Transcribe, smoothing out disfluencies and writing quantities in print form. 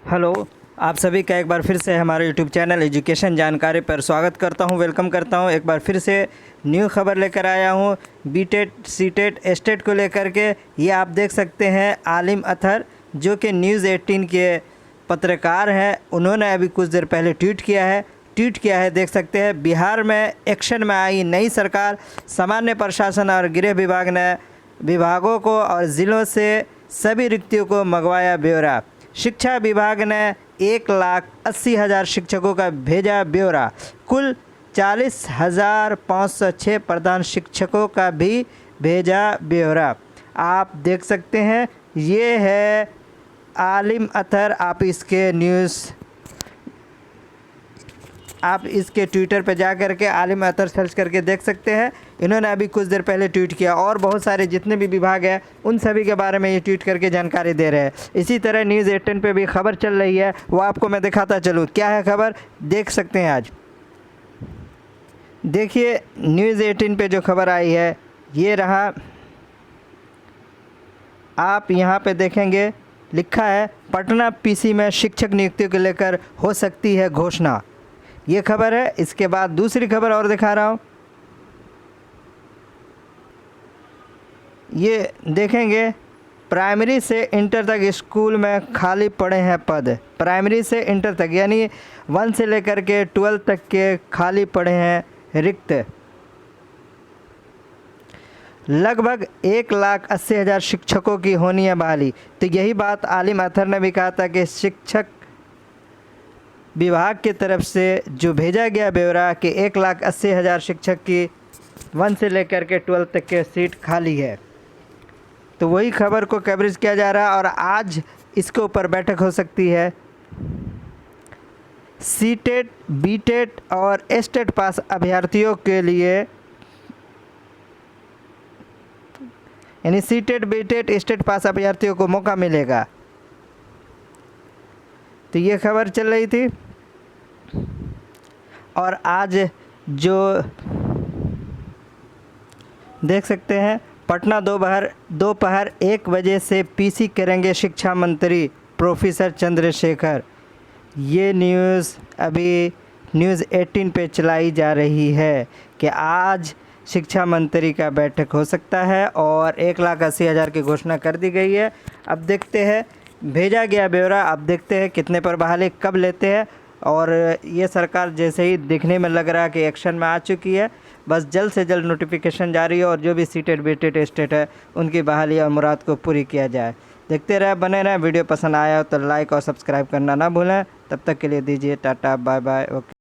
Hello, आप सभी का एक बार फिर से हमारे यूट्यूब चैनल एजुकेशन जानकारी पर स्वागत करता हूं, वेलकम करता हूं। एक बार फिर से न्यू खबर लेकर आया हूं बीटेट सीटेट एस्टेट को लेकर के। ये आप देख सकते हैं आलिम अतहर जो कि न्यूज़ 18 के पत्रकार हैं, उन्होंने अभी कुछ देर पहले ट्वीट किया है। देख सकते हैं बिहार में एक्शन में आई नई सरकार, सामान्य प्रशासन और गृह विभाग ने विभागों को और ज़िलों से सभी रिक्तियों को मंगवाया ब्यौरा। शिक्षा विभाग ने 1,80,000 शिक्षकों का भेजा ब्यौरा। कुल 40,506 प्रधान शिक्षकों का भी भेजा ब्यौरा। आप देख सकते हैं, ये है आलिम अतहर। आप इसके ट्विटर पे जा कर के आलिम अतहर सर्च करके देख सकते हैं। इन्होंने अभी कुछ देर पहले ट्वीट किया और बहुत सारे जितने भी विभाग हैं उन सभी के बारे में ये ट्वीट करके जानकारी दे रहे हैं। इसी तरह न्यूज़ 18 पे भी खबर चल रही है, वो आपको मैं दिखाता चलूँ। क्या है खबर, देख सकते हैं। आज देखिए न्यूज़ 18 पे जो खबर आई है ये रहा। आप यहाँ पे देखेंगे लिखा है पटना पीसी में शिक्षक नियुक्ति को लेकर हो सकती है घोषणा। ये खबर है। इसके बाद दूसरी खबर और दिखा रहा हूँ, ये देखेंगे प्राइमरी से इंटर तक स्कूल में खाली पड़े हैं पद। प्राइमरी से इंटर तक यानी 1 से लेकर के 12 तक के खाली पड़े हैं रिक्त। लगभग 1,80,000 शिक्षकों की होनी है बहाली। तो यही बात आलिम अतहर ने भी कहा था कि शिक्षक विभाग की तरफ से जो भेजा गया ब्यौरा कि 1,80,000 शिक्षक की 1 से लेकर के 12 तक के सीट खाली है। तो वही खबर को कवरेज किया जा रहा है और आज इसके ऊपर बैठक हो सकती है। सीटेट, बीटेट और एस्टेट पास अभ्यर्थियों के लिए, यानी सीटेट, बीटेट, एस्टेट पास अभ्यर्थियों को मौका मिलेगा। तो ये खबर चल रही थी। और आज जो देख सकते हैं पटना दोपहर 1 बजे से पीसी करेंगे शिक्षा मंत्री प्रोफेसर चंद्रशेखर। ये न्यूज़ अभी न्यूज़ 18 पे चलाई जा रही है कि आज शिक्षा मंत्री का बैठक हो सकता है और 1,80,000 की घोषणा कर दी गई है। अब देखते हैं, भेजा गया ब्यौरा, अब देखते हैं कितने पर बहाली कब लेते हैं। और ये सरकार जैसे ही दिखने में लग रहा है कि एक्शन में आ चुकी है, बस जल्द से जल्द नोटिफिकेशन जारी हो और जो भी सीटेट, बीटेट, एस्टेट है उनकी बहाली और मुराद को पूरी किया जाए। देखते रहे, बने रहें। वीडियो पसंद आया हो तो लाइक और सब्सक्राइब करना ना भूलें। तब तक के लिए दीजिए टाटा, बाय बाय, ओके।